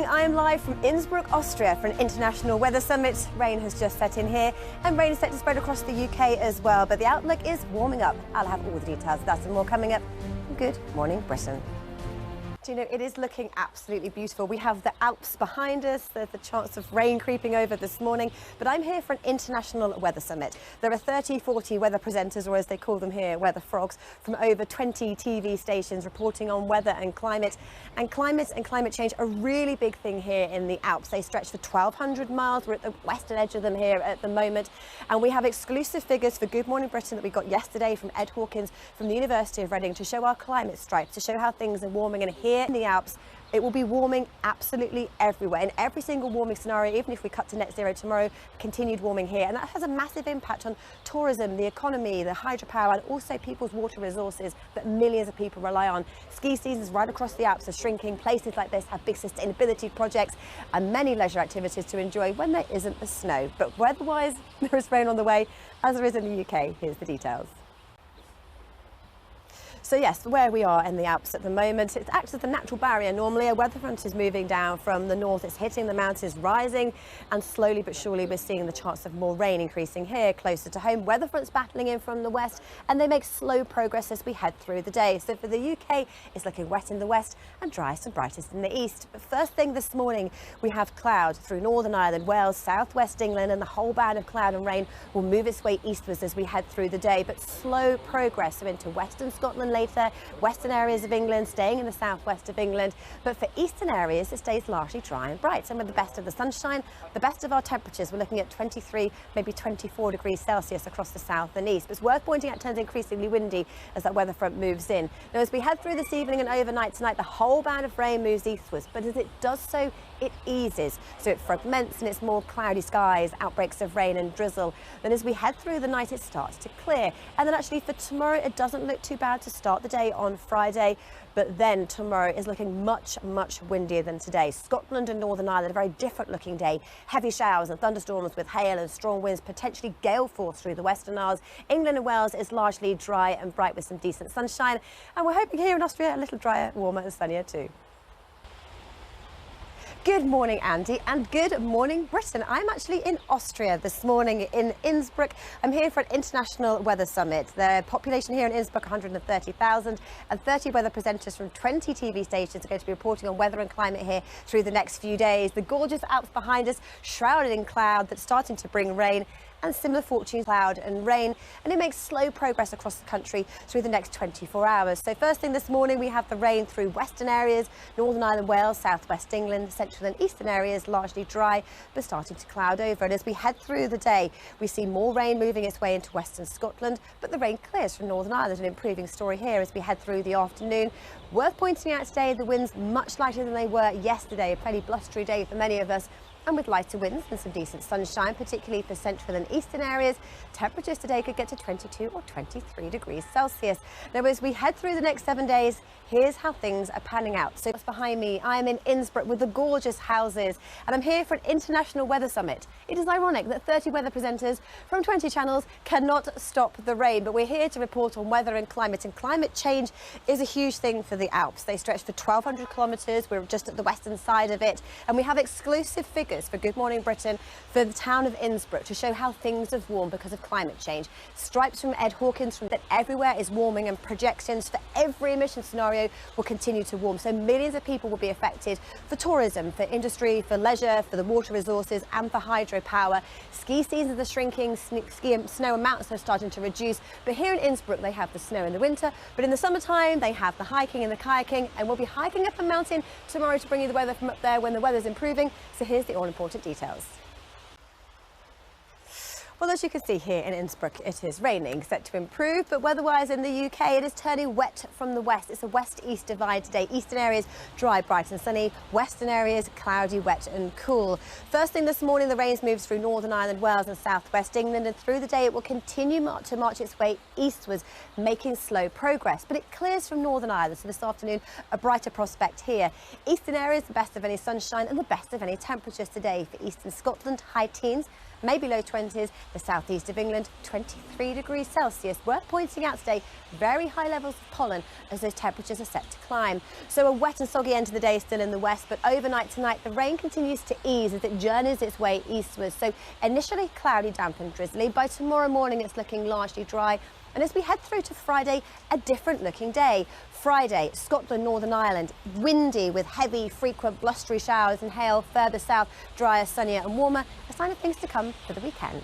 I am live from Innsbruck, Austria for an international weather summit. Rain has just set in here and rain is set to spread across the UK as well, but the outlook is warming up. I'll have all the details of that and more coming up. Good morning, Britain. Do you know, it is looking absolutely beautiful. We have the Alps behind us. There's the chance of rain creeping over this morning, but I'm here for an international weather summit. There are 30, 40 weather presenters, or as they call them here, weather frogs, from over 20 TV stations reporting on weather and climate. And climate change are a really big thing here in the Alps. They stretch for 1,200 miles. We're at the western edge of them here at the moment. And we have exclusive figures for Good Morning Britain that we got yesterday from Ed Hawkins from the University of Reading to show our climate stripes, to show how things are warming. And here in the Alps, it will be warming absolutely everywhere. In every single warming scenario, even if we cut to net zero tomorrow, continued warming here. And that has a massive impact on tourism, the economy, the hydropower, and also people's water resources that millions of people rely on. Ski seasons right across the Alps are shrinking. Places like this have big sustainability projects and many leisure activities to enjoy when there isn't the snow. But weather-wise, there is rain on the way, as there is in the UK. Here's the details. So yes, where we are in the Alps at the moment, it acts as a natural barrier. Normally a weather front is moving down from the north, it's hitting the mountains, rising, and slowly but surely we're seeing the chance of more rain increasing here closer to home. Weather fronts battling in from the west, and they make slow progress as we head through the day. So for the UK, it's looking wet in the west and driest and brightest in the east. But first thing this morning, we have cloud through Northern Ireland, Wales, southwest England, and the whole band of cloud and rain will move its way eastwards as we head through the day, but slow progress so into western Scotland later, western areas of England, staying in the southwest of England. But for eastern areas, it stays largely dry and bright. And with the best of the sunshine, the best of our temperatures, we're looking at 23, maybe 24 degrees Celsius across the south and east. But it's worth pointing out it turns increasingly windy as that weather front moves in. Now, as we head through this evening and overnight tonight, the whole band of rain moves eastwards. But as it does so, it eases. So it fragments and it's more cloudy skies, outbreaks of rain and drizzle. Then as we head through the night, it starts to clear. And then actually for tomorrow, it doesn't look too bad to start the day on Friday, but then tomorrow is looking much windier than today. Scotland and Northern Ireland, a very different looking day. Heavy showers and thunderstorms with hail and strong winds, potentially gale force through the Western Isles. England and Wales is largely dry and bright with some decent sunshine, and we're hoping here in Austria a little drier, warmer and sunnier too. Good morning, Andy, and good morning, Britain. I'm actually in Austria this morning in Innsbruck. I'm here for an international weather summit. The population here in Innsbruck, 130,000, and 30 weather presenters from 20 TV stations are going to be reporting on weather and climate here through the next few days. The gorgeous Alps behind us, shrouded in cloud that's starting to bring rain, and similar fortunes, cloud and rain, and it makes slow progress across the country through the next 24 hours. So first thing this morning, we have the rain through western areas, Northern Ireland, Wales, southwest England, central and eastern areas largely dry, but starting to cloud over. And as we head through the day, we see more rain moving its way into western Scotland, but the rain clears from Northern Ireland, an improving story here as we head through the afternoon. Worth pointing out today, the winds much lighter than they were yesterday, a fairly blustery day for many of us, and with lighter winds and some decent sunshine, particularly for central and eastern areas. Temperatures today could get to 22 or 23 degrees Celsius. Now, as we head through the next 7 days, here's how things are panning out. So behind me, I am in Innsbruck with the gorgeous houses, and I'm here for an international weather summit. It is ironic that 30 weather presenters from 20 channels cannot stop the rain, but we're here to report on weather and climate change is a huge thing for the Alps. They stretch for 1,200 kilometres. We're just at the western side of it, and we have exclusive figures for Good Morning Britain for the town of Innsbruck to show how things have warmed because of climate change. Stripes from Ed Hawkins from that everywhere is warming, and projections for every emission scenario will continue to warm. So millions of people will be affected for tourism, for industry, for leisure, for the water resources and for hydropower. Ski seasons are shrinking, snow and mountains are starting to reduce. But here in Innsbruck, they have the snow in the winter, but in the summertime, they have the hiking and the kayaking, and we'll be hiking up a mountain tomorrow to bring you the weather from up there when the weather's improving. So here's the all-important details. Well, as you can see here in Innsbruck, it is raining, set to improve, but weather-wise in the UK, it is turning wet from the west. It's a west-east divide today. Eastern areas dry, bright and sunny. Western areas cloudy, wet and cool. First thing this morning, the rains moves through Northern Ireland, Wales and southwest England, and through the day it will continue to march its way eastwards, making slow progress. But it clears from Northern Ireland, so this afternoon a brighter prospect here. Eastern areas, the best of any sunshine and the best of any temperatures today. For eastern Scotland, high teens maybe low 20s. The southeast of England, 23 degrees Celsius. Worth pointing out today, very high levels of pollen as those temperatures are set to climb. So a wet and soggy end to the day still in the west, but overnight tonight the rain continues to ease as it journeys its way eastwards. So initially cloudy, damp and drizzly. By tomorrow morning it's looking largely dry. And as we head through to Friday, a different looking day. Friday, Scotland, Northern Ireland, windy with heavy, frequent blustery showers and hail. Further south, drier, sunnier and warmer. A sign of things to come for the weekend.